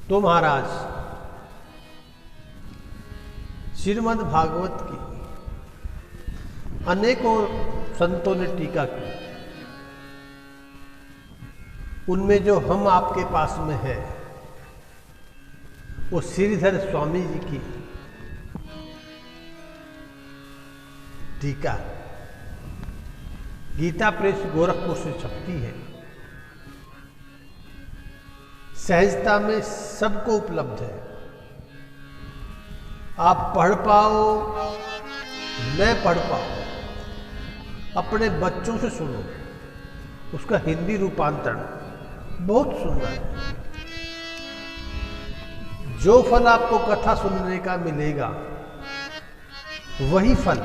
तो महाराज श्रीमद् भागवत की अनेकों संतों ने टीका की। उनमें जो हम आपके पास में है वो श्रीधर स्वामी जी की टीका गीता प्रेस गोरखपुर से छपती है। सहजता में सबको उपलब्ध है। आप पढ़ पाओ न पढ़ पाओ, अपने बच्चों से सुनो। उसका हिंदी रूपांतरण बहुत सुंदर है। जो फल आपको कथा सुनने का मिलेगा वही फल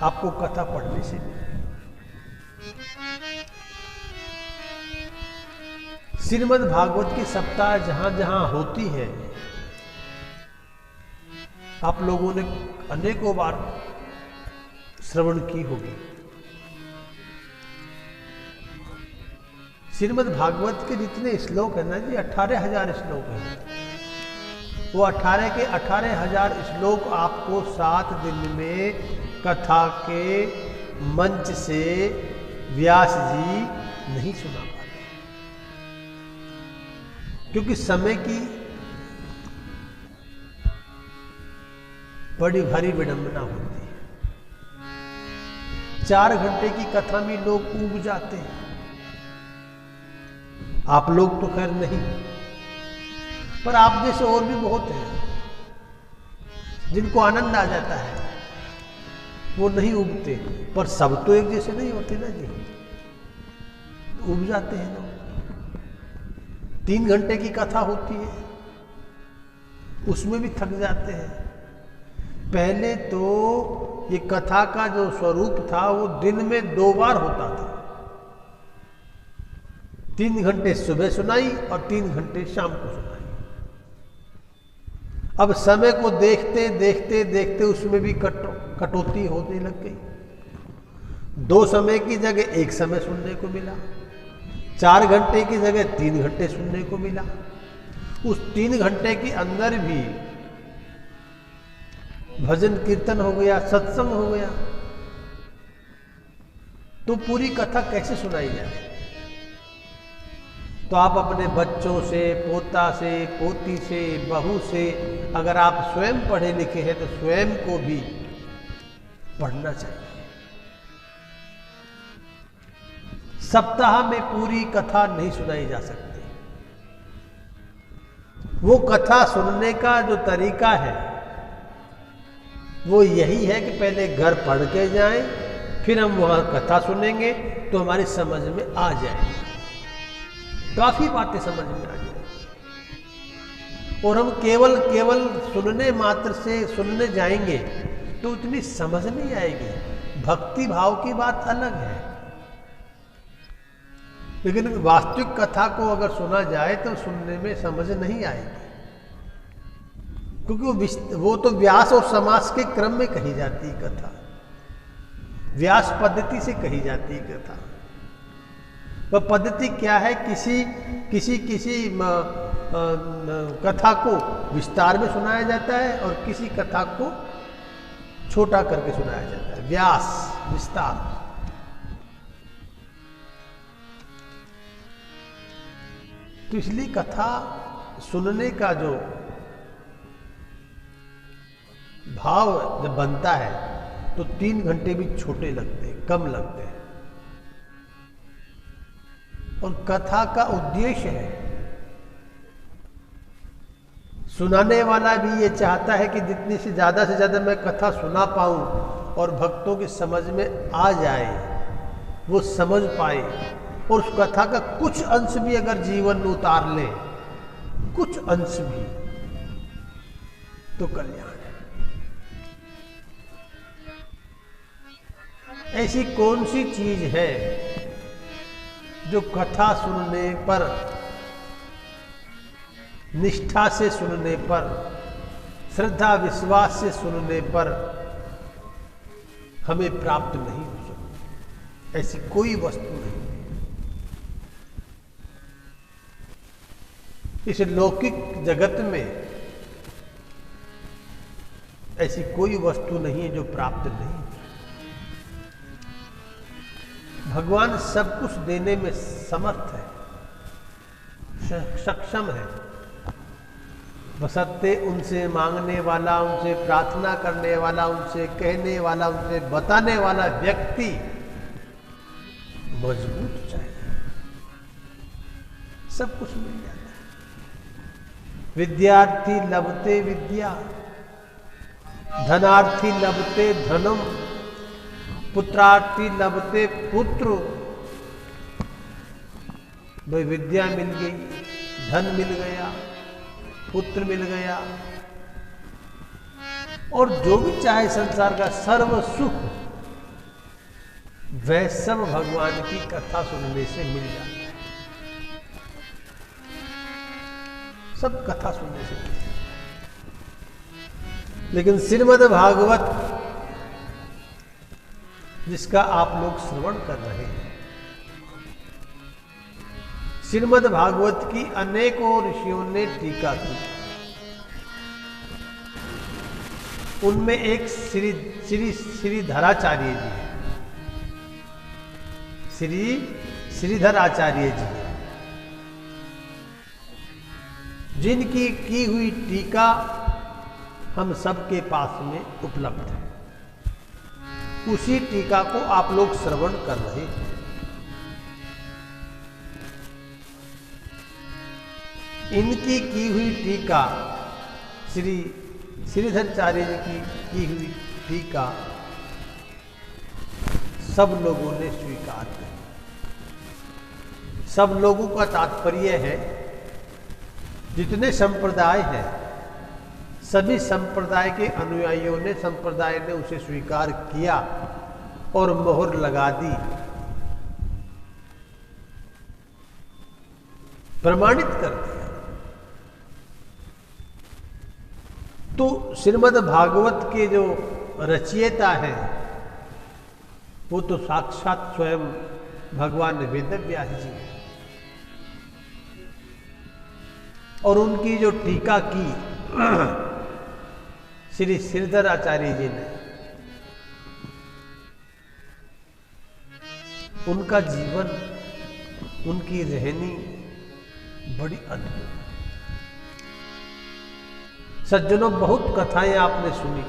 आपको कथा पढ़ने से मिलेगा। श्रीमद् भागवत की सप्ताह जहां जहां होती है, आप लोगों ने अनेकों बार श्रवण की होगी। श्रीमद् भागवत के जितने श्लोक है ना जी, 18,000 श्लोक हैं। वो 18 के 18,000 श्लोक आपको 7 दिन में कथा के मंच से व्यास जी नहीं सुना पाते, क्योंकि समय की बड़ी भारी विडंबना होती है। 4 घंटे की कथा में लोग ऊब जाते हैं। आप लोग तो खैर नहीं, पर आप जैसे और भी बहुत हैं जिनको आनंद आ जाता है, वो नहीं उबते। पर सब तो एक जैसे नहीं होते ना जी, उब जाते हैं लोग। 3 घंटे की कथा होती है, उसमें भी थक जाते हैं। पहले तो ये कथा का जो स्वरूप था वो दिन में 2 बार होता था। 3 घंटे सुबह सुनाई और 3 घंटे शाम को सुनाई। अब समय को देखते देखते देखते उसमें भी कटौती होने लग गई। 2 समय की जगह 1 समय सुनने को मिला। 4 घंटे की जगह 3 घंटे सुनने को मिला। उस 3 घंटे के अंदर भी भजन कीर्तन हो गया, सत्संग हो गया, तो पूरी कथा कैसे सुनाई जाए? तो आप अपने बच्चों से, पोता से, पोती से, बहू से, अगर आप स्वयं पढ़े लिखे हैं तो स्वयं को भी पढ़ना चाहिए। सप्ताह में पूरी कथा नहीं सुनाई जा सकती। वो कथा सुनने का जो तरीका है वो यही है कि पहले घर पढ़ के जाएं, फिर हम वहां कथा सुनेंगे तो हमारी समझ में आ जाएगी, काफी बातें समझ में आ जाएगी। और हम केवल सुनने मात्र से सुनने जाएंगे तो उतनी समझ नहीं आएगी। भक्ति भाव की बात अलग है, लेकिन वास्तविक कथा को अगर सुना जाए तो सुनने में समझ नहीं आएगी, क्योंकि वो तो व्यास और समास के क्रम में कही जाती है कथा, व्यास पद्धति से कही जाती है कथा। वह पद्धति क्या है? किसी कथा को विस्तार में सुनाया जाता है और किसी कथा को छोटा करके सुनाया जाता है। व्यास विस्तार। तो इसलिए कथा सुनने का जो भाव जब बनता है तो 3 घंटे भी छोटे लगते हैं, कम लगते हैं। और कथा का उद्देश्य है, सुनाने वाला भी ये चाहता है कि जितनी से ज़्यादा मैं कथा सुना पाऊं और भक्तों की समझ में आ जाए, वो समझ पाए, और उस कथा का कुछ अंश भी अगर जीवन में उतार ले, कुछ अंश भी, तो कल्याण है। ऐसी कौन सी चीज है जो कथा सुनने पर, निष्ठा से सुनने पर, श्रद्धा विश्वास से सुनने पर हमें प्राप्त नहीं हो सकती? ऐसी कोई वस्तु नहीं। इस लौकिक जगत में ऐसी कोई वस्तु नहीं है जो प्राप्त नहीं। भगवान सब कुछ देने में समर्थ है, सक्षम है, बशर्ते उनसे मांगने वाला, उनसे प्रार्थना करने वाला, उनसे कहने वाला, उनसे बताने वाला व्यक्ति मजबूत चाहिए, सब कुछ मिल जाता है। विद्यार्थी लभते विद्या, धनार्थी लभते धनम, पुत्रार्थी लभते पुत्र। भाई विद्या मिल गई, धन मिल गया, पुत्र मिल गया, और जो भी चाहे संसार का सर्व सुख वह सब भगवान की कथा सुनने से मिल जाता है। सब कथा सुनने से मिल जाता है। लेकिन श्रीमद् भागवत जिसका आप लोग श्रवण कर रहे हैं, श्रीमद् भागवत की अनेकों ऋषियों ने टीका की। उनमें एक श्रीधराचार्य जी है, श्रीधर आचार्य जी है, जिनकी की हुई टीका हम सबके पास में उपलब्ध है। उसी टीका को आप लोग श्रवण कर रहे हैं। इनकी की हुई टीका, श्रीधराचार्य जी की हुई टीका सब लोगों ने स्वीकार की। सब लोगों का तात्पर्य है, जितने संप्रदाय हैं सभी संप्रदाय के अनुयायियों ने, संप्रदाय ने उसे स्वीकार किया और मोहर लगा दी, प्रमाणित कर दिया। तो श्रीमद् भागवत के जो रचयिता हैं वो तो साक्षात स्वयं भगवान वेदव्यास जी हैं, और उनकी जो टीका की श्री श्रीधर आचार्य जी ने, उनका जीवन, उनकी रहनी बड़ी अद्भुत। सज्जनों, बहुत कथाएं आपने सुनी,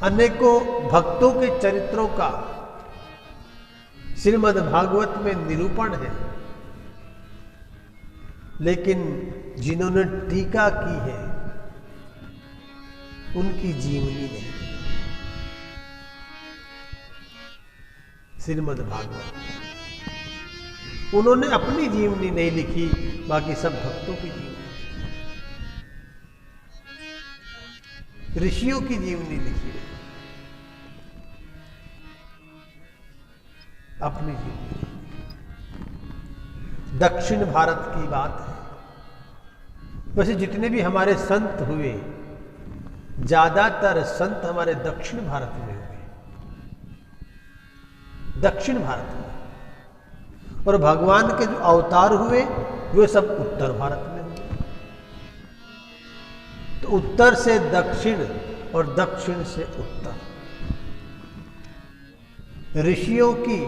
अनेकों भक्तों के चरित्रों का श्रीमद् भागवत में निरूपण है, लेकिन जिन्होंने टीका की है उनकी जीवनी नहीं। श्रीमद् भागवत उन्होंने अपनी जीवनी नहीं लिखी, बाकी सब भक्तों की जीवनी, ऋषियों की जीवनी लिखी, अपनी जीवनी। दक्षिण भारत की बात है। वैसे जितने भी हमारे संत हुए, ज्यादातर संत हमारे दक्षिण भारत में हुए, दक्षिण भारत में, और भगवान के जो अवतार हुए वे सब उत्तर भारत में हुए। तो उत्तर से दक्षिण और दक्षिण से उत्तर, ऋषियों की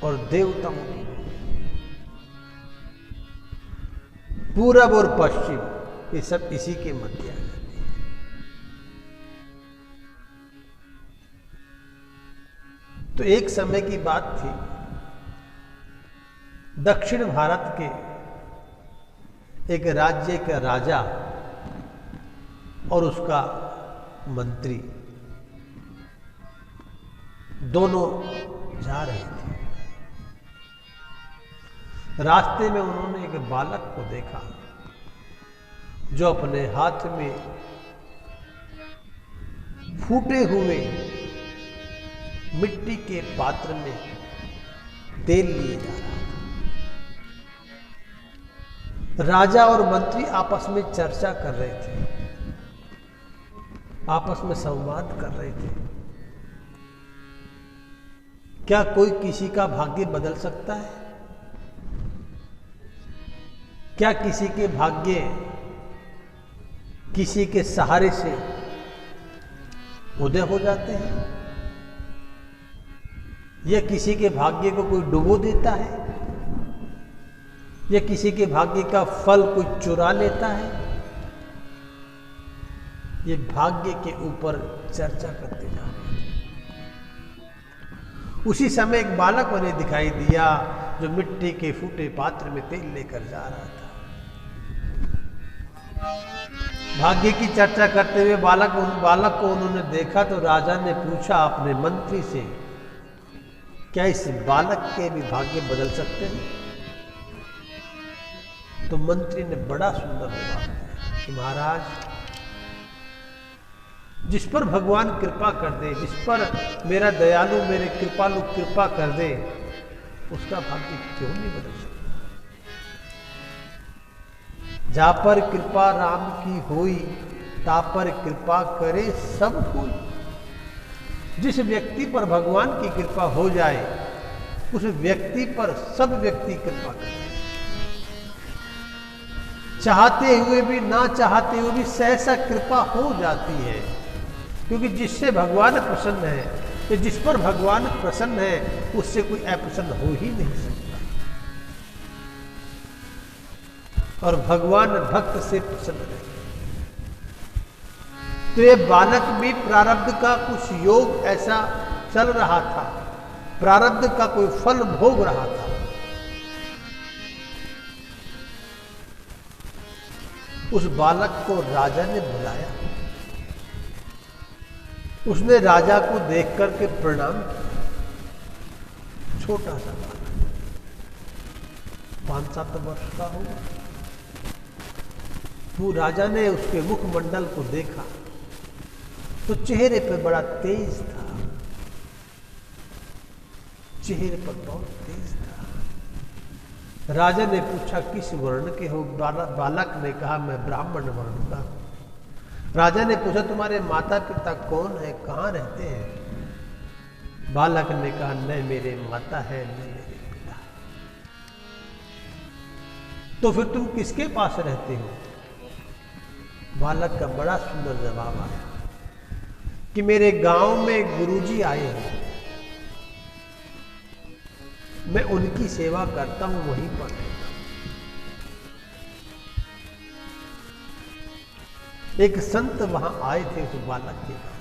और देवताओं की, पूरब और पश्चिम, ये सब इसी के मध्य आ जाते हैं। तो एक समय की बात थी, दक्षिण भारत के एक राज्य का राजा और उसका मंत्री दोनों जा रहे थे। रास्ते में उन्होंने एक बालक को देखा जो अपने हाथ में फूटे हुए मिट्टी के पात्र में तेल लिए जा रहा था। राजा और मंत्री आपस में चर्चा कर रहे थे, आपस में संवाद कर रहे थे। क्या कोई किसी का भाग्य बदल सकता है? क्या किसी के भाग्य किसी के सहारे से उदय हो जाते हैं, या किसी के भाग्य को कोई डुबो देता है, या किसी के भाग्य का फल कोई चुरा लेता है? ये भाग्य के ऊपर चर्चा करते जा रहे हैं। उसी समय एक बालक उन्हें दिखाई दिया जो मिट्टी के फूटे पात्र में तेल लेकर जा रहा था। भाग्य की चर्चा करते हुए बालक को उन्होंने देखा तो राजा ने पूछा अपने मंत्री से, क्या इस बालक के भी भाग्य बदल सकते हैं? तो मंत्री ने बड़ा सुंदर जवाब दिया कि महाराज, जिस पर भगवान कृपा कर दे, जिस पर मेरा दयालु मेरे कृपालु कृपा कर दे, उसका भाग्य क्यों नहीं बदल सकता? जा पर कृपा राम की होई, ता पर कृपा करे सब कोई। जिस व्यक्ति पर भगवान की कृपा हो जाए, उस व्यक्ति पर सब व्यक्ति कृपा करे। चाहते हुए भी ना चाहते हुए भी सहसा कृपा हो जाती है, क्योंकि जिससे भगवान प्रसन्न है, तो जिस पर भगवान प्रसन्न है, उससे कोई अप्रसन्न हो ही नहीं सकता। और भगवान भक्त से प्रसन्न रहे। तो ये बालक भी प्रारब्ध का कुछ योग ऐसा चल रहा था, प्रारब्ध का कोई फल भोग रहा था। उस बालक को राजा ने बुलाया। उसने राजा को देख करके प्रणाम किया। छोटा सा बालक, 5-7 वर्ष का होगा। वो राजा ने उसके मुखमंडल को देखा तो चेहरे पर बड़ा तेज था, चेहरे पर बहुत तेज था। राजा ने पूछा, किस वर्ण के हो? बालक ने कहा, मैं ब्राह्मण वर्ण का हूं। राजा ने पूछा, तुम्हारे माता पिता कौन है, कहाँ रहते हैं? बालक ने कहा, न मेरे माता है न मेरे पिता है। तो फिर तुम किसके पास रहते हो? बालक का बड़ा सुंदर जवाब आया कि मेरे गांव में गुरुजी आए हैं, मैं उनकी सेवा करता हूं, वहीं पर रहता हूं। एक संत वहां आए थे उस बालक के गांव।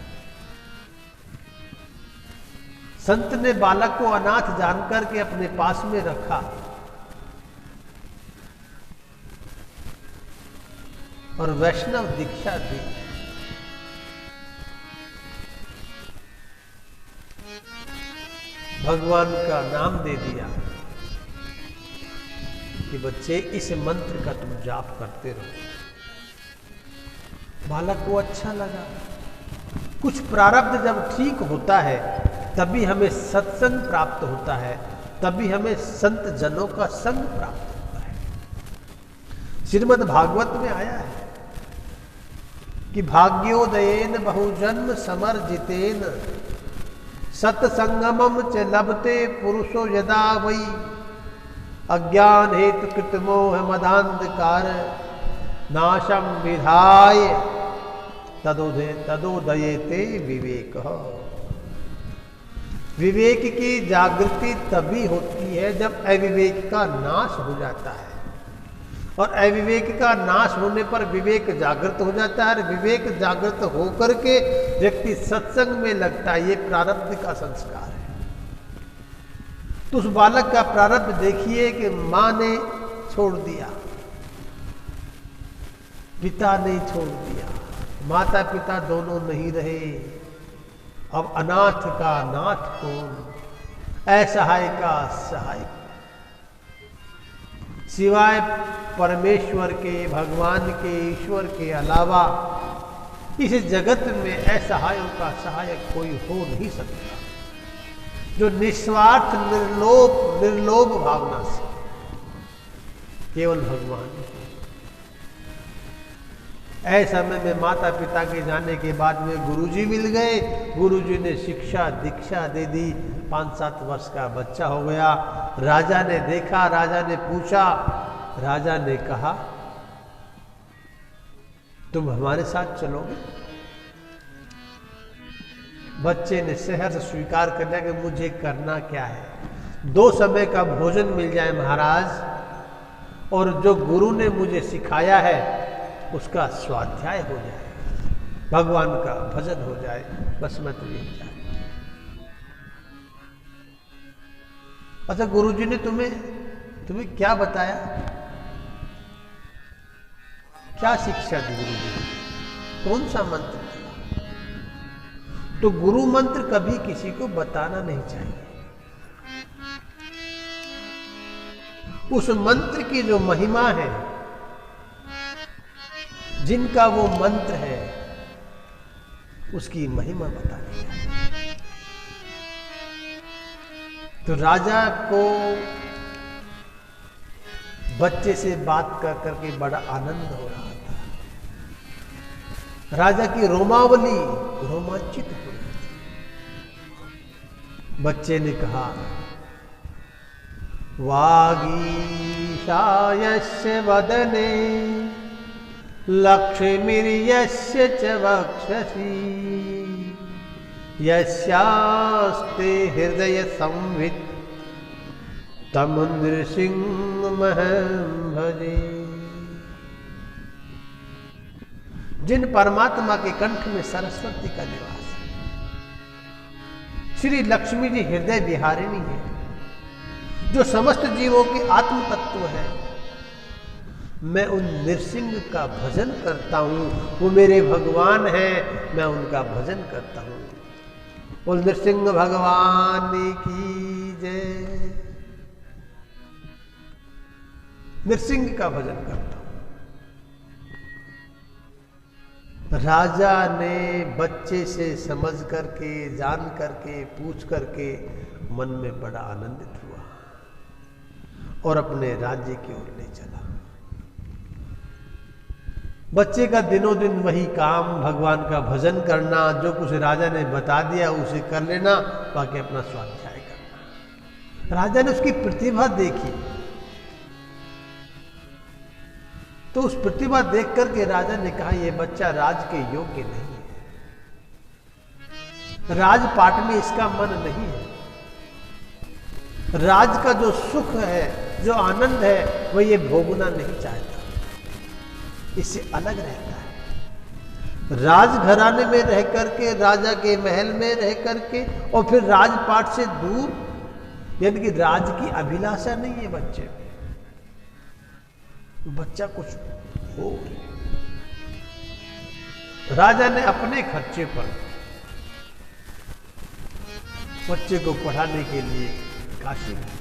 संत ने बालक को अनाथ जानकर के अपने पास में रखा और वैष्णव दीक्षा दी। भगवान का नाम दे दिया कि बच्चे इस मंत्र का तुम जाप करते रहो। बालक को अच्छा लगा। कुछ प्रारब्ध जब ठीक होता है तभी हमें सत्संग प्राप्त होता है, तभी हमें संत जनों का संग प्राप्त होता है। श्रीमद् भागवत में आया है कि भाग्योदयेन बहुजन्म समर्जितेन सत्संगमम च लभते पुरुषो यदा वै अज्ञान हेतु कृतमोह मदांधकार नाशम विधाय तदोदयते विवेक। विवेक की जागृति तभी होती है जब अविवेक का नाश हो जाता है, और अविवेक का नाश होने पर विवेक जागृत हो जाता है, और विवेक जागृत होकर के व्यक्ति सत्संग में लगता है। ये प्रारब्ध का संस्कार है। तो उस बालक का प्रारब्ध देखिए कि मां ने छोड़ दिया, पिता ने छोड़ दिया, माता पिता दोनों नहीं रहे। अब अनाथ का नाथ कौन, असहाय का सहाय, सिवाय परमेश्वर के, भगवान के, ईश्वर के अलावा इस जगत में असहायों का सहायक कोई हो नहीं सकता, जो निस्वार्थ निर्लोभ भावना से केवल भगवान। ऐसा में माता पिता के जाने के बाद में गुरुजी मिल गए। गुरुजी ने शिक्षा दीक्षा दे दी। 5-7 वर्ष का बच्चा हो गया। राजा ने देखा, राजा ने पूछा राजा ने कहा, तुम हमारे साथ चलोगे? बच्चे ने सहर्ष स्वीकार कर लिया कि मुझे करना क्या है, 2 समय का भोजन मिल जाए महाराज, और जो गुरु ने मुझे सिखाया है उसका स्वाध्याय हो जाए, भगवान का भजन हो जाए, बस मैं तो यही चाहता। अच्छा, गुरुजी ने तुम्हें क्या बताया, क्या शिक्षा दी गुरुजी ने, कौन सा मंत्र दिया? तो गुरु मंत्र कभी किसी को बताना नहीं चाहिए। उस मंत्र की जो महिमा है, जिनका वो मंत्र है, उसकी महिमा बतानी चाहिए। तो राजा को बच्चे से बात कर करके बड़ा आनंद हो रहा था। राजा की रोमावली रोमांचित हो रही थी। बच्चे ने कहा, वागीशायस्य वदने लक्ष्मीर्यस्य च वक्षसि यस्यास्ते हृदय संवित् तम नृसिंहमहं भजे। जिन परमात्मा के कंठ में सरस्वती का निवास है, श्री लक्ष्मी जी हृदय विहारिणी है, जो समस्त जीवों के आत्म तत्व है, मैं उन नृसिंह का भजन करता हूं, वो मेरे भगवान हैं, मैं उनका भजन करता हूं। बोल नृसिंह भगवान की जय। नृसिंह का भजन करता हूं। राजा ने बच्चे से समझ करके, जान करके, पूछ करके मन में बड़ा आनंदित हुआ और अपने राज्य की ओर ले चला। बच्चे का दिनों दिन वही काम, भगवान का भजन करना, जो कुछ राजा ने बता दिया उसे कर लेना, बाकी अपना स्वाध्याय करना। राजा ने उसकी प्रतिभा देखी, तो उस प्रतिभा देख करके राजा ने कहा, यह बच्चा राज के योग्य नहीं है, राजपाट में इसका मन नहीं है, राज का जो सुख है, जो आनंद है, वह ये भोगना नहीं चाहता, इससे अलग रहता है। राजघराने में रह करके, राजा के महल में रह करके, और फिर राजपाट से दूर, यानी कि राज की अभिलाषा नहीं है बच्चे में। बच्चा कुछ हो, राजा ने अपने खर्चे पर बच्चे को पढ़ाने के लिए काशी गए।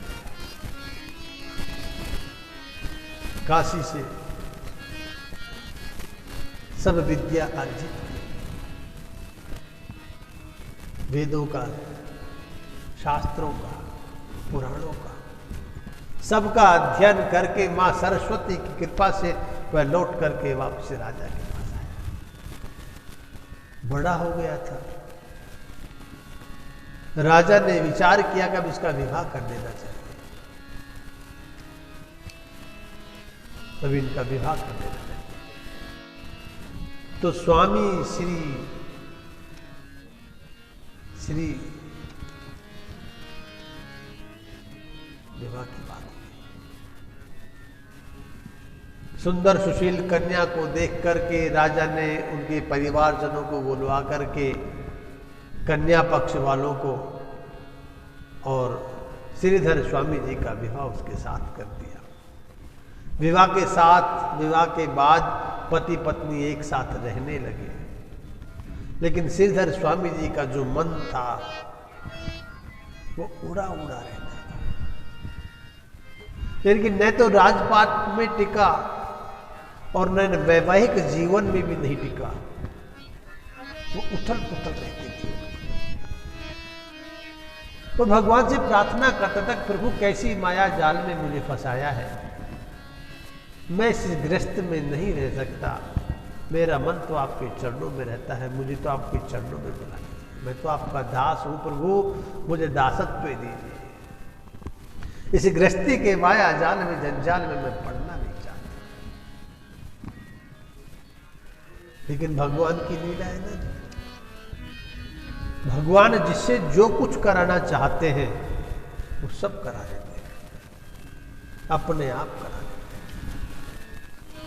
काशी से सब विद्या अर्जित, वेदों का, शास्त्रों का, पुराणों का, सबका अध्ययन करके मां सरस्वती की कृपा से वह लौट करके वापस राजा के पास आया। बड़ा हो गया था। राजा ने विचार किया कि अब इसका विवाह कर देना चाहिए, तभी इनका विवाह कर देना चाहिए। तो स्वामी श्री विवाह की बात, सुंदर सुशील कन्या को देख करके राजा ने उनके परिवारजनों को बुलवा करके, कन्या पक्ष वालों को, और श्रीधर स्वामी जी का विवाह उसके साथ कर दिया। विवाह के बाद पति पत्नी एक साथ रहने लगे, लेकिन श्रीधर स्वामी जी का जो मन था वो उड़ा उड़ा रहता था, लेकिन न तो राजपाट में टिका और न वैवाहिक जीवन में भी नहीं टिका, वो उथल पुथल रहती थी। तो भगवान से प्रार्थना करता था, प्रभु कैसी माया जाल में मुझे फंसाया है, मैं इस गृहस्थ में नहीं रह सकता, मेरा मन तो आपके चरणों में रहता है, मुझे तो आपके चरणों में बुला लीजिए, मैं तो आपका दास हूं प्रभु, मुझे दासत्व दीजिए। इस गृहस्थी के माया जाल में, जंजाल में मैं पड़ना नहीं लेकिन भगवान की लीला है ना, भगवान जिससे जो कुछ कराना चाहते हैं वो सब करा देते हैं, अपने आप करा देते हैं।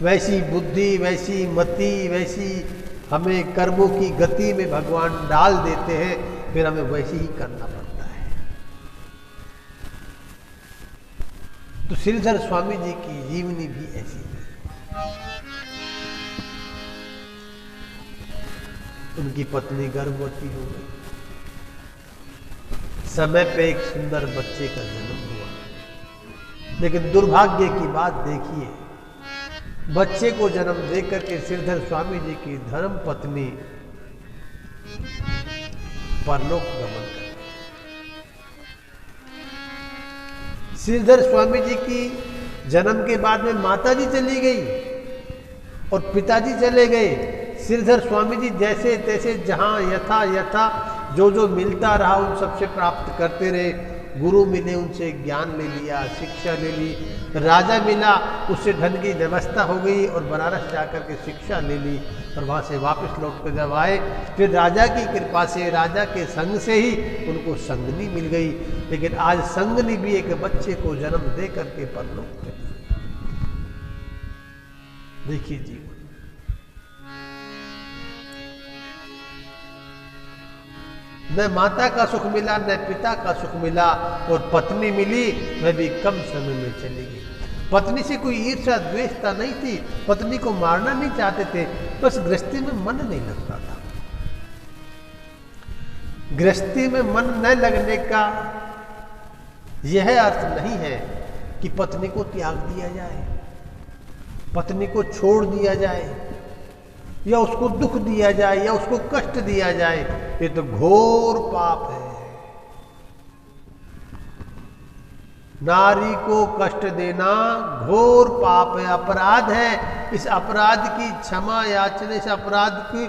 वैसी बुद्धि, वैसी मति, वैसी हमें कर्मों की गति में भगवान डाल देते हैं, फिर हमें वैसे ही करना पड़ता है। तो श्रीधर स्वामी जी की जीवनी भी ऐसी है। उनकी पत्नी गर्भवती हो गई, समय पे एक सुंदर बच्चे का जन्म हुआ, लेकिन दुर्भाग्य की बात देखिए, बच्चे को जन्म देकर के श्रीधर स्वामी जी की धर्म पत्नी परलोक गमन कर गई। श्रीधर स्वामी जी की जन्म के बाद में माता जी चली गई और पिताजी चले गए। श्रीधर स्वामी जी जैसे तैसे जहां यथा यथा जो जो मिलता रहा उन सबसे प्राप्त करते रहे। गुरु मिले, उनसे ज्ञान ले लिया, शिक्षा ले ली। राजा मिला, उससे धन की व्यवस्था हो गई और बनारस जाकर के शिक्षा ले ली और वहाँ से वापस लौट कर जब आए, फिर राजा की कृपा से, राजा के संग से ही उनको संगनी मिल गई। लेकिन आज संगनी भी एक बच्चे को जन्म दे करके परलोक चली। देखिए जीवन, न माता का सुख मिला, न पिता का सुख मिला, और पत्नी मिली, वह भी कम समय में चली गई। पत्नी से कोई ईर्ष्या द्वेषता नहीं थी, पत्नी को मारना नहीं चाहते थे, बस गृहस्थी में मन नहीं लगता था। गृहस्थी में मन न लगने का यह अर्थ नहीं है कि पत्नी को त्याग दिया जाए, पत्नी को छोड़ दिया जाए, या उसको दुख दिया जाए, या उसको कष्ट दिया जाए। ये तो घोर पाप है। नारी को कष्ट देना घोर पाप है, अपराध है। इस अपराध की क्षमा याचना, इस अपराध की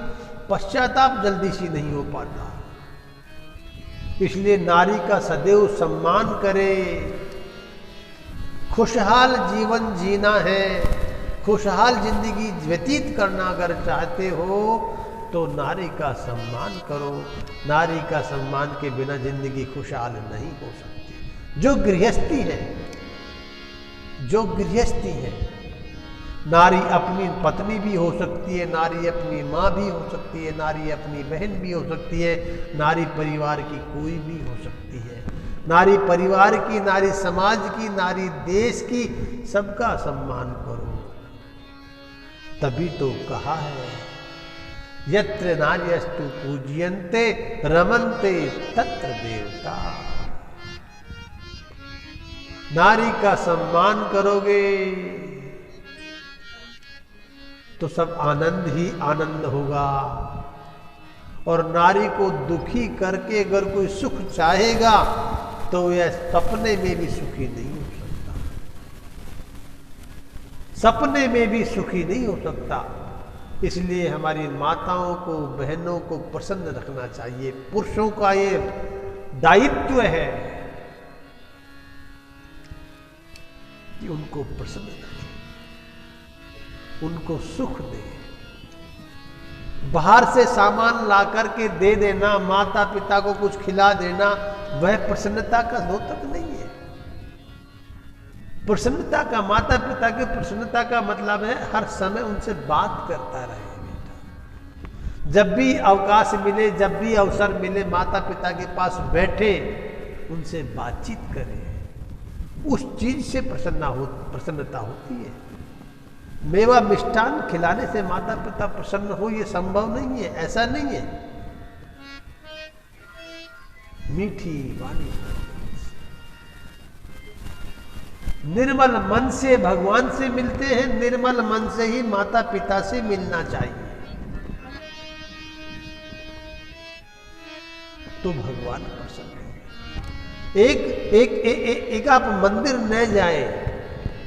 पश्चाताप जल्दी से नहीं हो पाता। इसलिए नारी का सदैव सम्मान करे। खुशहाल जीवन जीना है, खुशहाल जिंदगी व्यतीत करना अगर चाहते हो तो नारी का सम्मान करो। नारी का सम्मान के बिना जिंदगी खुशहाल नहीं हो सकती। जो गृहस्थी है, जो गृहस्थी है, नारी अपनी पत्नी भी हो सकती है, नारी अपनी माँ भी हो सकती है, नारी अपनी बहन भी हो सकती है, नारी परिवार की कोई भी हो सकती है। नारी परिवार की, नारी समाज की, नारी देश की, सबका सम्मान करो। तभी तो कहा है, यत्र नार्यस्तु पूज्यन्ते रमन्ते तत्र देवता। नारी का सम्मान करोगे तो सब आनंद ही आनंद होगा। और नारी को दुखी करके अगर कोई सुख चाहेगा तो यह सपने में भी सुखी नहीं हो सकता, सपने में भी सुखी नहीं हो सकता। इसलिए हमारी माताओं को, बहनों को प्रसन्न रखना चाहिए। पुरुषों का ये दायित्व है कि उनको प्रसन्न रखें, उनको सुख दे। बाहर से सामान ला करके दे देना, माता पिता को कुछ खिला देना, वह प्रसन्नता का द्योतक नहीं है। प्रसन्नता का, माता पिता की प्रसन्नता का मतलब है हर समय उनसे बात करता रहे बेटा। जब भी अवकाश मिले, जब भी अवसर मिले, माता पिता के पास बैठे, उनसे बातचीत करें। उस चीज से प्रसन्नता होती है। मेवा मिष्ठान खिलाने से माता पिता प्रसन्न हो, यह संभव नहीं है, ऐसा नहीं है। मीठी वाणी, निर्मल मन से भगवान से मिलते हैं, निर्मल मन से ही माता पिता से मिलना चाहिए, तो भगवान प्रसन्न है। एक आप मंदिर न जाए,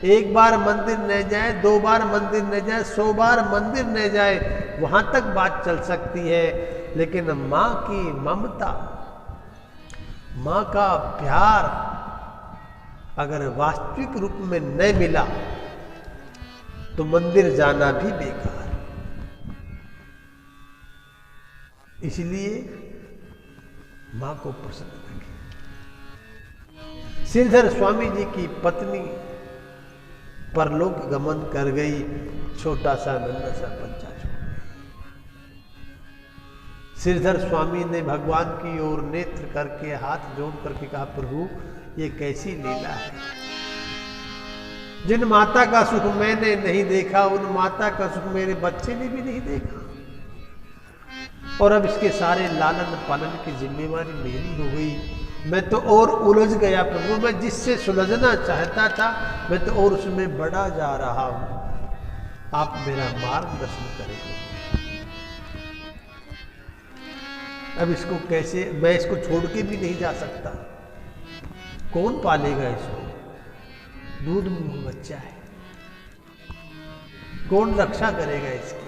एक बार मंदिर न जाए, 2 बार मंदिर न जाए, 100 बार मंदिर न जाए, वहां तक बात चल सकती है। लेकिन माँ की ममता, माँ का प्यार अगर वास्तविक रूप में न मिला तो मंदिर जाना भी बेकार है। इसलिए मां को प्रसन्न रखे। श्रीधर स्वामी जी की पत्नी परलोक गमन कर गई, छोटा सा नन्हा सा बच्चा छोड़ गई। श्रीधर स्वामी ने भगवान की ओर नेत्र करके हाथ जोड़ करके कहा, प्रभु ये कैसी लीला है, जिन माता का सुख मैंने नहीं देखा उन माता का सुख मेरे बच्चे ने भी नहीं देखा, और अब इसके सारे लालन पालन की जिम्मेवारी मेरी हो गई। मैं तो और उलझ गया प्रभु, मैं जिससे सुलझना चाहता था मैं तो और उसमें बढ़ा जा रहा हूं, आप मेरा मार्गदर्शन करें। अब इसको कैसे, मैं इसको छोड़ के भी नहीं जा सकता, कौन पालेगा इसको, दूध मुंह बच्चा है, कौन रक्षा करेगा इसकी।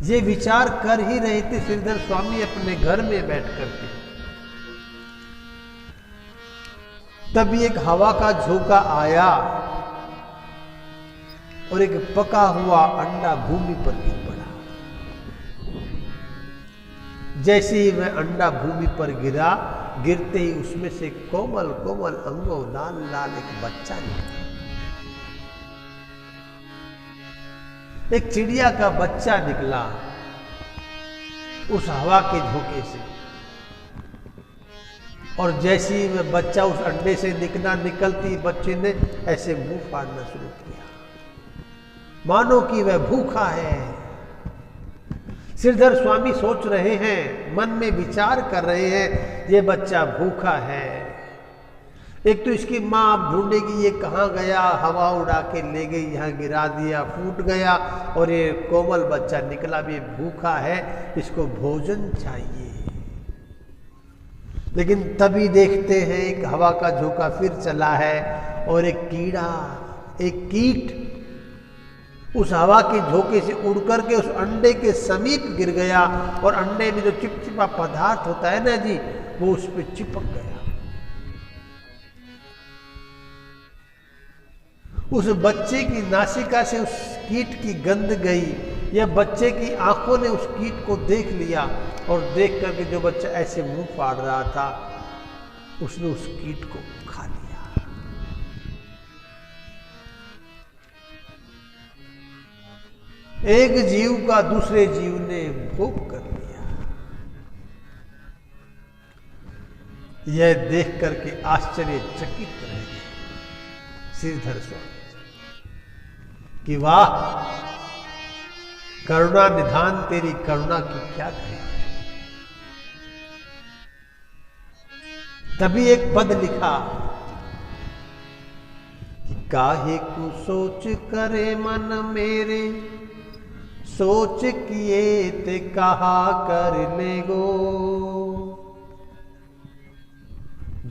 ये विचार कर ही रहे थे श्रीधर स्वामी अपने घर में बैठ करके, तभी एक हवा का झोंका आया और एक पका हुआ अंडा भूमि पर गिर पड़ा। जैसे ही वह अंडा भूमि पर गिरा, गिरते ही उसमें से कोमल कोमल अंगों लाल लाल एक बच्चा निकला। एक चिड़िया का बच्चा निकला उस हवा के झोंके से, और जैसे ही वह बच्चा उस अंडे से निकलती बच्चे ने ऐसे मुंह फाड़ना शुरू किया, मानो कि वह भूखा है। श्रीधर स्वामी सोच रहे हैं, मन में विचार कर रहे हैं, ये बच्चा भूखा है। एक तो इसकी माँ अब ढूंढेगी ये कहाँ गया, हवा उड़ा के ले गई, यहाँ गिरा दिया, फूट गया, और ये कोमल बच्चा निकला भी भूखा है, इसको भोजन चाहिए। लेकिन तभी देखते हैं एक हवा का झोंका फिर चला है, और एक कीड़ा, एक कीट उस हवा के झोंके से उड़ करके उस अंडे के समीप गिर गया, और अंडे में जो चिपचिपा पदार्थ होता है ना जी, वो उस पर चिपक गया। उस बच्चे की नासिका से उस कीट की गंध गई, या बच्चे की आंखों ने उस कीट को देख लिया, और देख करके जो बच्चा ऐसे मुंह फाड़ रहा था उसने उस कीट को खा लिया। एक जीव का दूसरे जीव ने भोग कर लिया। यह देख करके आश्चर्यचकित रह गए श्रीधर स्वामी कि वाह, करुणा निधान तेरी करुणा की क्या कहे। तभी एक पद लिखा कि काहे को सोच करे मन मेरे, सोच किए ते कहा कर ले गो,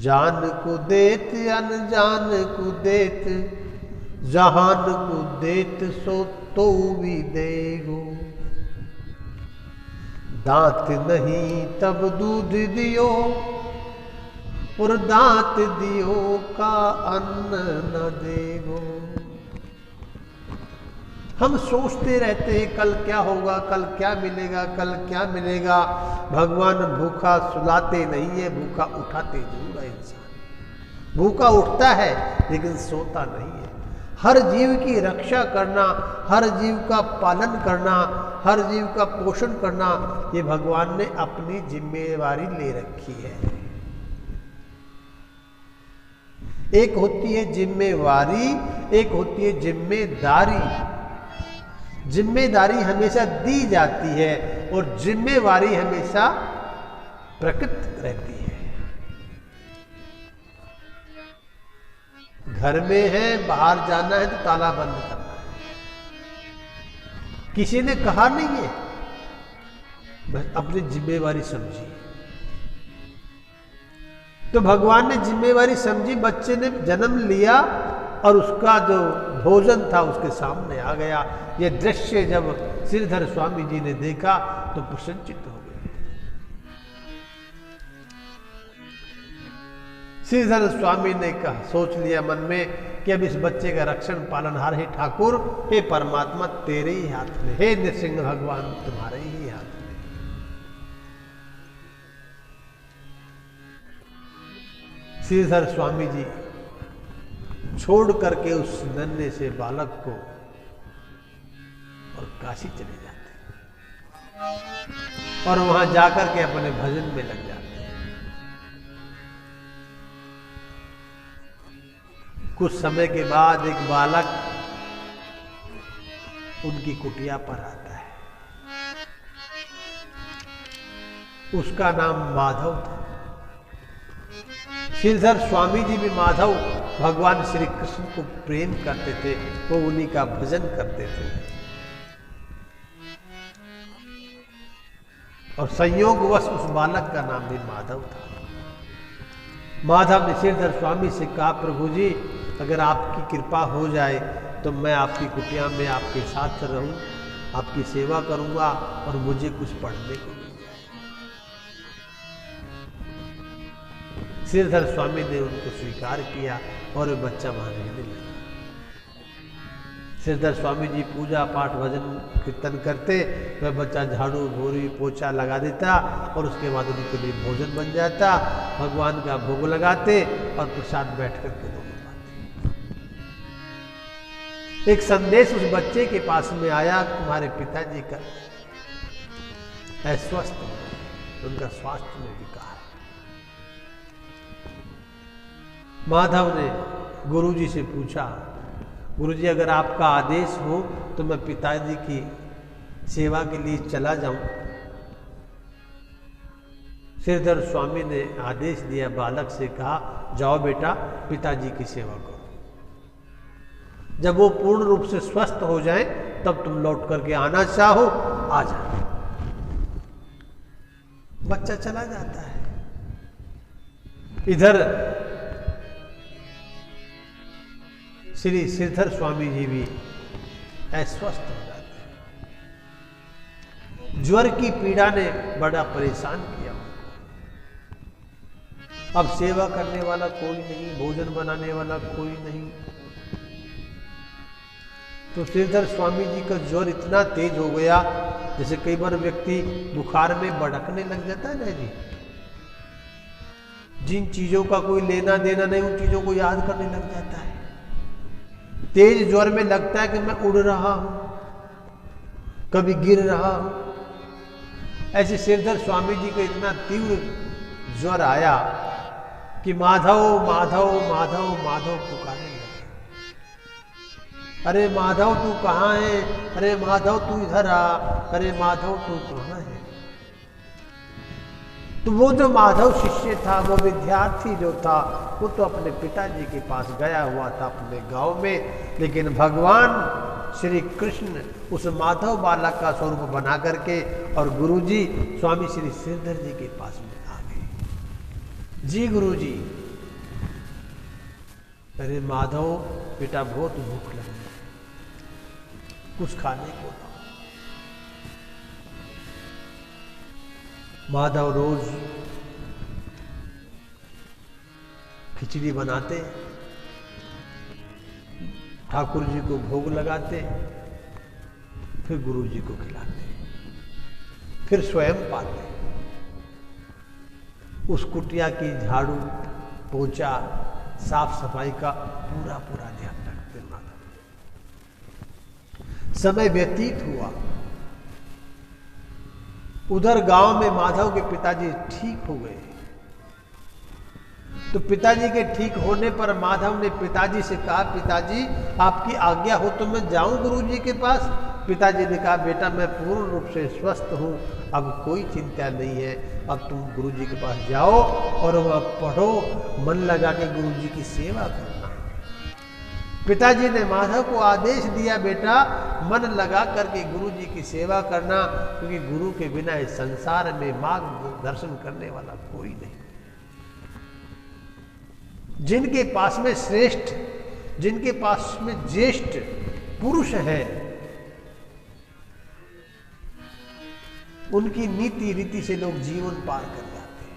जान को देत अनजान को देत, जहान को देत सो तो भी देगो, दांत नहीं तब दूध दियो, और दांत दियो का अन्न न देगो। हम सोचते रहते हैं कल क्या होगा, कल क्या मिलेगा, कल क्या मिलेगा। भगवान भूखा सुलाते नहीं है, भूखा उठाते जरूर है। इंसान भूखा उठता है लेकिन सोता नहीं है। हर जीव की रक्षा करना, हर जीव का पालन करना, हर जीव का पोषण करना, ये भगवान ने अपनी जिम्मेवारी ले रखी है। एक होती है जिम्मेवारी, एक होती है जिम्मेदारी। जिम्मेदारी हमेशा दी जाती है और जिम्मेवारी हमेशा प्रकृत रहती है। घर में है, बाहर जाना है तो ताला बंद करना है, किसी ने कहा नहीं है, बस अपनी जिम्मेवारी समझी। तो भगवान ने जिम्मेवारी समझी, बच्चे ने जन्म लिया और उसका जो भोजन था उसके सामने आ गया। यह दृश्य जब श्रीधर स्वामी जी ने देखा तो प्रसन्नचित्त हो गए। श्रीधर स्वामी ने कहा, सोच लिया मन में कि अब इस बच्चे का रक्षण पालनहार हे ठाकुर, हे परमात्मा तेरे ही हाथ में, हे नृसिंह भगवान तुम्हारे ही हाथ में। श्रीधर स्वामी जी छोड़ करके उस नन्हे से बालक को और काशी चले जाते और वहां जाकर के अपने भजन में लग जाते। कुछ समय के बाद एक बालक उनकी कुटिया पर आता है। उसका नाम माधव था। श्रीधर स्वामी जी भी माधव भगवान श्री कृष्ण को प्रेम करते थे, वो उन्हीं का भजन करते थे। और संयोगवश उस बालक का नाम भी माधव था। माधव ने श्रीधर स्वामी से कहा, प्रभु जी अगर आपकी कृपा हो जाए तो मैं आपकी कुटिया में आपके साथ रहूं, आपकी सेवा करूंगा और मुझे कुछ पढ़ने को मिल जाए। श्रीधर स्वामी ने उनको स्वीकार किया और बच्चा वहां रहने लगा। श्रीधर स्वामी जी पूजा पाठ भजन कीर्तन करते, वह बच्चा झाड़ू भोरी पोछा लगा देता और उसके बाद उनके लिए भोजन बन जाता। भगवान का भोग लगाते और प्रसाद बैठ करके दोनों पाते। एक संदेश उस बच्चे के पास में आया, तुम्हारे पिताजी का अस्वस्थ, उनका स्वास्थ्य में विकार। माधव ने गुरुजी से पूछा, गुरुजी अगर आपका आदेश हो तो मैं पिताजी की सेवा के लिए चला जाऊं। श्रीधर स्वामी ने आदेश दिया, बालक से कहा, जाओ बेटा पिताजी की सेवा करो, जब वो पूर्ण रूप से स्वस्थ हो जाए तब तुम लौट करके आना चाहो आ जाओ। बच्चा चला जाता है। इधर श्री श्रीधर स्वामी जी भी अस्वस्थ हो जाते हैं। ज्वर की पीड़ा ने बड़ा परेशान किया उनको। अब सेवा करने वाला कोई नहीं, भोजन बनाने वाला कोई नहीं। तो श्रीधर स्वामी जी का ज्वर इतना तेज हो गया, जैसे कई बार व्यक्ति बुखार में भड़कने लग जाता है ना जी, जिन चीजों का कोई लेना देना नहीं उन चीजों को याद करने लग जाता है। तेज ज्वर में लगता है कि मैं उड़ रहा हूं, कभी गिर रहा हूं। ऐसे श्रीधर स्वामी जी को इतना तीव्र ज्वर आया कि माधव माधव माधव माधव पुकारने लगे। अरे माधव तू कहाँ है, अरे माधव तू इधर आ, अरे माधव तू कहाँ है। तो वो जो माधव शिष्य था, वो विद्यार्थी जो था, वो तो अपने पिताजी के पास गया हुआ था अपने गांव में, लेकिन भगवान श्री कृष्ण उस माधव बालक का स्वरूप बना करके और गुरुजी स्वामी श्री श्रीधर जी के पास में आ गए। जी गुरुजी, अरे माधव बेटा बहुत भूख लगी, कुछ खाने को लाओ। माधव रोज खिचड़ी बनाते, ठाकुर जी को भोग लगाते, फिर गुरु जी को खिलाते, फिर स्वयं पाते। उस कुटिया की झाड़ू पोछा साफ सफाई का पूरा पूरा ध्यान रखते माधव। समय व्यतीत हुआ। उधर गांव में माधव के पिताजी ठीक हो गए। तो पिताजी के ठीक होने पर माधव ने पिताजी से कहा, पिताजी आपकी आज्ञा हो तो मैं जाऊं गुरुजी के पास। पिताजी ने कहा, बेटा मैं पूर्ण रूप से स्वस्थ हूं, अब कोई चिंता नहीं है, अब तुम गुरुजी के पास जाओ और वह पढ़ो, मन लगा के गुरुजी की सेवा करना। पिताजी ने माधव को आदेश दिया, बेटा मन लगा करके गुरु जी की सेवा करना, क्योंकि गुरु के बिना इस संसार में मार्गदर्शन करने वाला कोई नहीं। जिनके पास में श्रेष्ठ, जिनके पास में ज्येष्ठ पुरुष है, उनकी नीति रीति से लोग जीवन पार कर जाते हैं।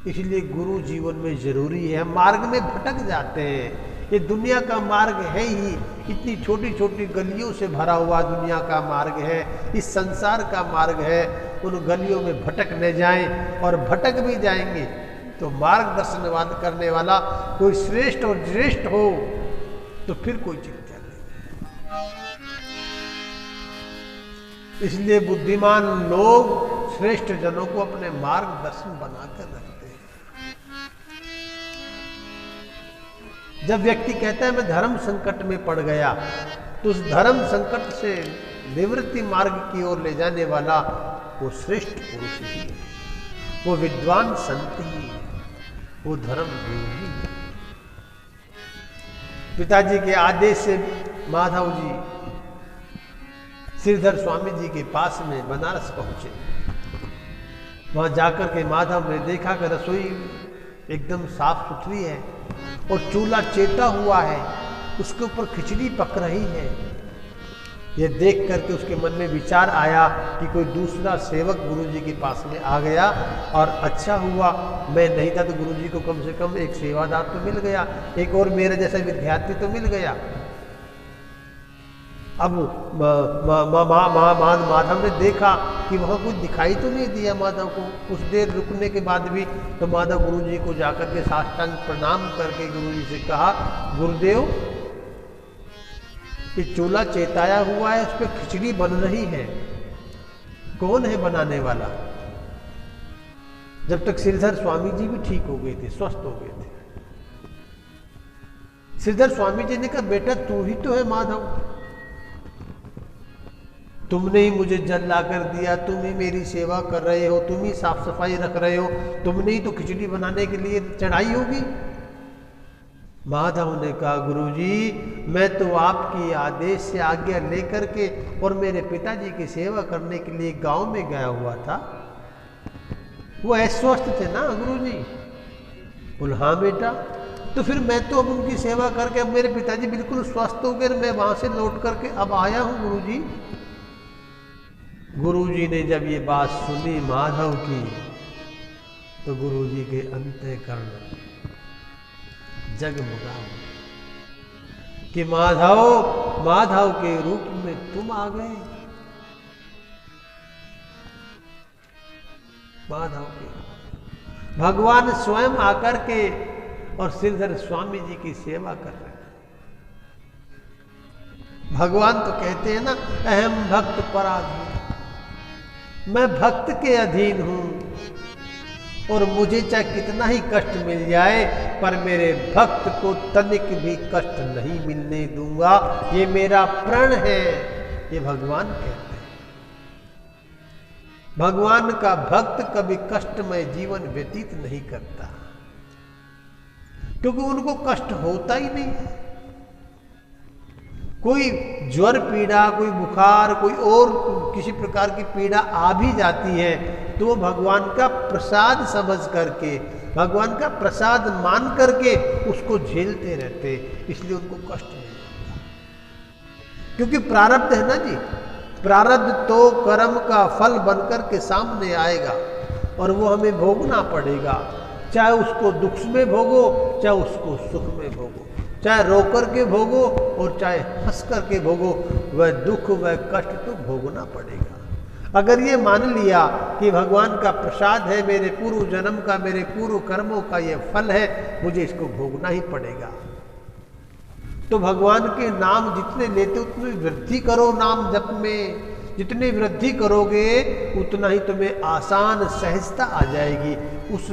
इसलिए गुरु जीवन में जरूरी है। हम मार्ग में भटक जाते हैं, ये दुनिया का मार्ग है ही, इतनी छोटी छोटी गलियों से भरा हुआ दुनिया का मार्ग है, इस संसार का मार्ग है। उन गलियों में भटक न जाएं, और भटक भी जाएंगे तो मार्गदर्शन करने वाला कोई श्रेष्ठ और ज्येष्ठ हो तो फिर कोई चिंता नहीं। इसलिए बुद्धिमान लोग श्रेष्ठ जनों को अपने मार्गदर्शन बनाकर रखते हैं। जब व्यक्ति कहता है मैं धर्म संकट में पड़ गया, तो उस धर्म संकट से निवृत्ति मार्ग की ओर ले जाने वाला वो श्रेष्ठ पुरुष ही है, वो विद्वान संत ही है, वो धर्म गुरु ही है। पिताजी के आदेश से माधव जी श्रीधर स्वामी जी के पास में बनारस पहुंचे। वहां जाकर के माधव ने देखा कि रसोई एकदम साफ सुथरी है और चूल्हा चेता हुआ है, उसके ऊपर खिचड़ी पक रही है। यह देख करके उसके मन में विचार आया कि कोई दूसरा सेवक गुरुजी के पास में आ गया, और अच्छा हुआ मैं नहीं था तो गुरुजी को कम से कम एक सेवादार तो मिल गया, एक और मेरे जैसा विद्यार्थी तो मिल गया। अब माधव ने देखा कि वहाँ कुछ दिखाई तो नहीं दिया माधव को। कुछ देर रुकने के बाद भी तो माधव गुरुजी को जाकर के साष्टांग प्रणाम करके गुरुजी से कहा, गुरुदेव ये चूल्हा चेताया हुआ है, उस पर खिचड़ी बन रही है, कौन है बनाने वाला? जब तक श्रीधर स्वामी जी भी ठीक हो गए थे, स्वस्थ हो गए थे। श्रीधर स्वामी जी ने कहा, बेटा तू ही तो है माधव, तुमने ही मुझे जल ला कर दिया, तुम ही मेरी सेवा कर रहे हो, तुम ही साफ सफाई रख रहे हो, तुमने ही तो खिचड़ी बनाने के लिए चढ़ाई होगी। माधव ने कहा, गुरुजी मैं तो आपकी आदेश से आज्ञा लेकर के और मेरे पिताजी की सेवा करने के लिए गांव में गया हुआ था। वो अस्वस्थ थे ना गुरुजी? बोले हाँ बेटा, तो फिर मैं तो अब उनकी सेवा करके, अब मेरे पिताजी बिल्कुल स्वस्थ हो गए, मैं वहां से लौट करके अब आया हूं गुरुजी। गुरुजी ने जब ये बात सुनी माधव की, तो गुरुजी के अंतःकरण जगमगा कि माधव के रूप में तुम आ गए। माधव के भगवान स्वयं आकर के और श्रीधर स्वामी जी की सेवा कर रहे हैं। भगवान तो कहते हैं ना, अहम भक्त पराधीन, मैं भक्त के अधीन हूं और मुझे चाहे कितना ही कष्ट मिल जाए पर मेरे भक्त को तनिक भी कष्ट नहीं मिलने दूंगा, ये मेरा प्रण है, ये भगवान कहते हैं। भगवान का भक्त कभी कष्टमय जीवन व्यतीत नहीं करता, क्योंकि उनको कष्ट होता ही नहीं है। कोई ज्वर पीड़ा, कोई बुखार, कोई और किसी प्रकार की पीड़ा आ भी जाती है तो वो भगवान का प्रसाद समझ करके, भगवान का प्रसाद मान करके उसको झेलते रहते, इसलिए उनको कष्ट नहीं होता। क्योंकि प्रारब्ध है ना जी, प्रारब्ध तो कर्म का फल बनकर के सामने आएगा और वो हमें भोगना पड़ेगा, चाहे उसको दुख में भोगो, चाहे उसको सुख में भोगो, चाहे रो करके भोगो और चाहे हंस करके भोगो, वह दुख वह कष्ट तो भोगना पड़ेगा। अगर ये मान लिया कि भगवान का प्रसाद है, मेरे पूर्व जन्म का, मेरे पूर्व कर्मों का ये फल है, मुझे इसको भोगना ही पड़ेगा, तो भगवान के नाम जितने लेते उतनी वृद्धि करो, नाम जप में जितनी वृद्धि करोगे उतना ही तुम्हें आसान सहजता आ जाएगी उस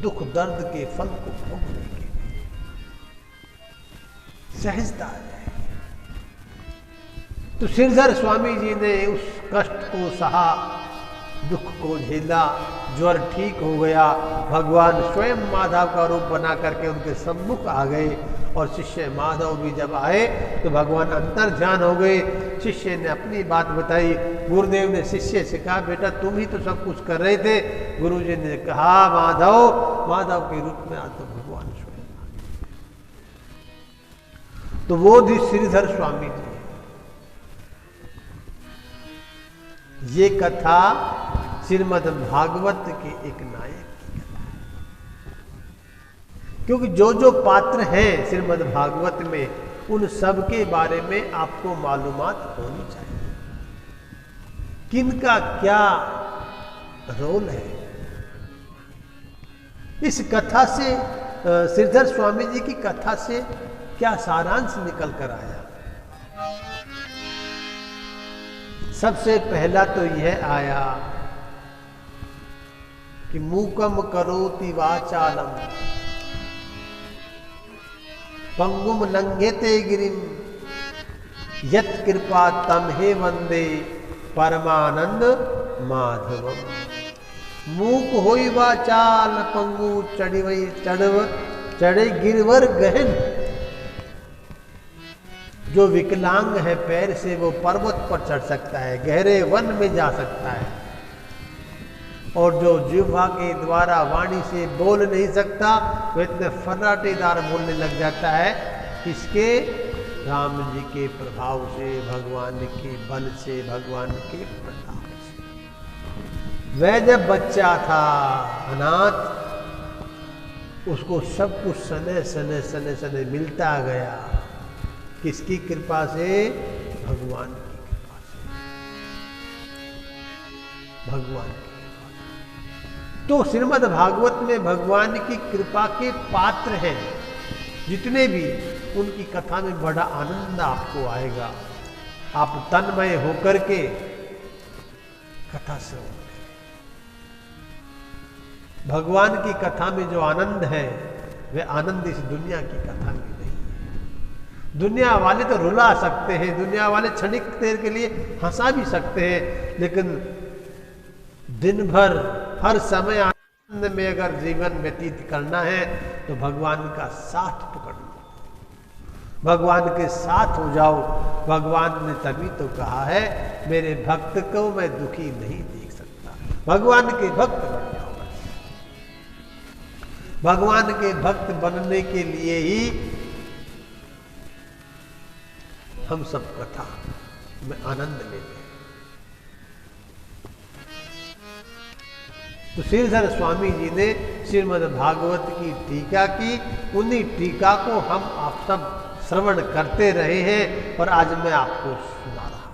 दुख दर्द के फल को भोगने के, सहजता आ जाएगी। तो श्रीधर स्वामी जी ने उस कष्ट को सहा, दुख को झेला, ज्वर ठीक हो गया, भगवान स्वयं माधव का रूप बना करके उनके सम्मुख आ गए और शिष्य माधव भी जब आए तो भगवान अंतर ध्यान हो गए। शिष्य ने अपनी बात बताई, गुरुदेव ने शिष्य से कहा, बेटा तुम ही तो सब कुछ कर रहे थे। गुरुजी ने कहा, माधव के रूप में आज तो भगवान स्वयं आ गए। तो वो थी श्रीधर स्वामी जी। ये कथा श्रीमद् भागवत के एक नायक की कथा है। क्योंकि जो जो पात्र हैं श्रीमद् भागवत में, उन सब के बारे में आपको मालूमात होनी चाहिए, किनका क्या रोल है। इस कथा से, श्रीधर स्वामी जी की कथा से क्या सारांश निकल कर आया। सबसे पहला तो यह आया कि मूकम करोति वाचालम पंगुम लंघेते गिरिम यत् कृपा तम हे वंदे परमानंद माधवम। मूक होई वाचाल पंगु चढ़िवई चढ़े गिरवर गहन। जो विकलांग है पैर से वो पर्वत पर चढ़ सकता है, गहरे वन में जा सकता है, और जो जिह्वा के द्वारा वाणी से बोल नहीं सकता वो इतने फर्राटेदार बोलने लग जाता है। किसके? राम जी के प्रभाव से, भगवान के बल से, भगवान के प्रताप से। वह जब बच्चा था अनाथ, उसको सब कुछ सने सने सने सने मिलता गया। किसकी कृपा से? भगवान की कृपा से, भगवान की कृपा से। तो श्रीमद् भागवत में भगवान की कृपा के पात्र हैं जितने भी, उनकी कथा में बड़ा आनंद आपको आएगा। आप तन्मय होकर के कथा श्रवण करें। भगवान की कथा में जो आनंद है वह आनंद इस दुनिया की कथा में नहीं है। दुनिया वाले तो रुला सकते हैं, दुनिया वाले क्षणिक देर के लिए हंसा भी सकते हैं, लेकिन दिन भर हर समय आनंद में अगर जीवन व्यतीत करना है तो भगवान का साथ पकड़ लो, भगवान के साथ हो जाओ। भगवान ने तभी तो कहा है मेरे भक्त को मैं दुखी नहीं देख सकता। भगवान के भक्त बन जाओ। भगवान के भक्त बनने के लिए ही हम सब कथा में आनंद लेते हैं। तो श्रीधर स्वामी जी ने श्रीमद् भागवत की टीका की, उन्हीं टीका को हम आप सब श्रवण करते रहे हैं और आज मैं आपको सुना रहा हूं।